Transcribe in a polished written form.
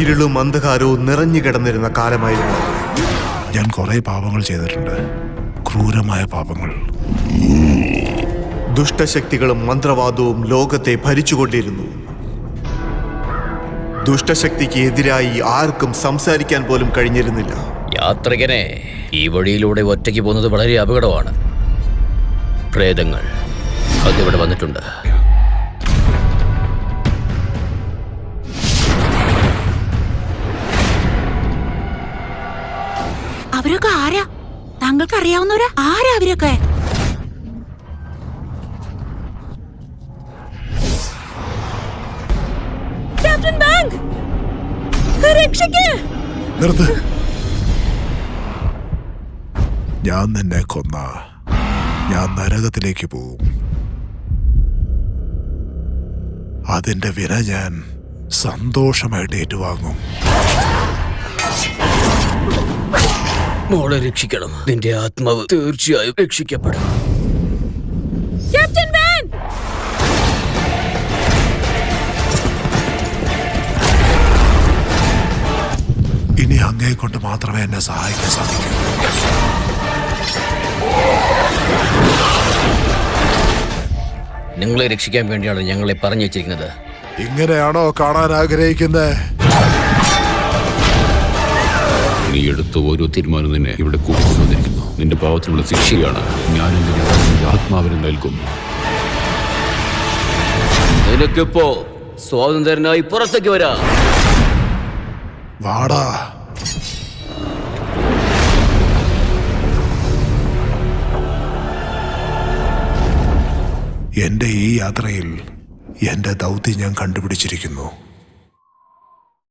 ഇരുളും അന്ധകാരവും നിറഞ്ഞു കിടന്നിരുന്ന കാലമായിരുന്നു. ഞാൻ കുറെ പാപങ്ങൾ ചെയ്തിട്ടുണ്ട്, ക്രൂരമായ പാപങ്ങൾ. ദുഷ്ടശക്തികളും മന്ത്രവാദവും ലോകത്തെ ഭരിച്ചുകൊണ്ടിരുന്നു. ദുഷ്ടശക്തിക്ക് എതിരായി ആർക്കും സംസാരിക്കാൻ പോലും കഴിഞ്ഞിരുന്നില്ല. യാത്രികനെ, ഈ വഴിയിലൂടെ ഒറ്റയ്ക്ക് പോകുന്നത് വളരെ അപകടമാണ്. പ്രേതങ്ങൾ അതിവിടെ വന്നിട്ടുണ്ട്. അവരൊക്കെ ആരാ? താങ്കൾക്ക് അറിയാവുന്നവരാ? ആരാ അവരൊക്കെ? നിർത്ത്. ഞാൻ നിന്നെ കൊന്ന ഞാൻ നരകത്തിലേക്ക് പോവും. അതിന്റെ വില ഞാൻ സന്തോഷമായിട്ട് ഏറ്റുവാങ്ങും. മോളെ രക്ഷിക്കണം. നിന്റെ ആത്മാവ് തീർച്ചയായും രക്ഷിക്കപ്പെടും. ഇനി അങ്ങയെ കൊണ്ട് മാത്രമേ എന്നെ സഹായിക്കാൻ സാധിക്കൂ. നിങ്ങളെ രക്ഷിക്കാൻ വേണ്ടിയാണ് ഞങ്ങളെ പറഞ്ഞു വെച്ചിരിക്കുന്നത്. ഇങ്ങനെയാണോ കാണാൻ ആഗ്രഹിക്കുന്നത്? നീ എടുത്ത ഓരോ തീരുമാനം നിന്നെ ഇവിടെ കൊണ്ടുവന്നിരിക്കുന്നു. നിന്റെ പാവത്തിനുള്ള ശിക്ഷയാണ് ഞാൻ നിന്റെ ആത്മാവിന് നൽകും. നിനക്കിപ്പോ സ്വാതന്ത്ര്യനായി പുറത്തേക്ക് വരാ. വാടാ. എന്റെ ഈ യാത്രയിൽ എന്റെ ദൗത്യം ഞാൻ കണ്ടുപിടിച്ചിരിക്കുന്നു.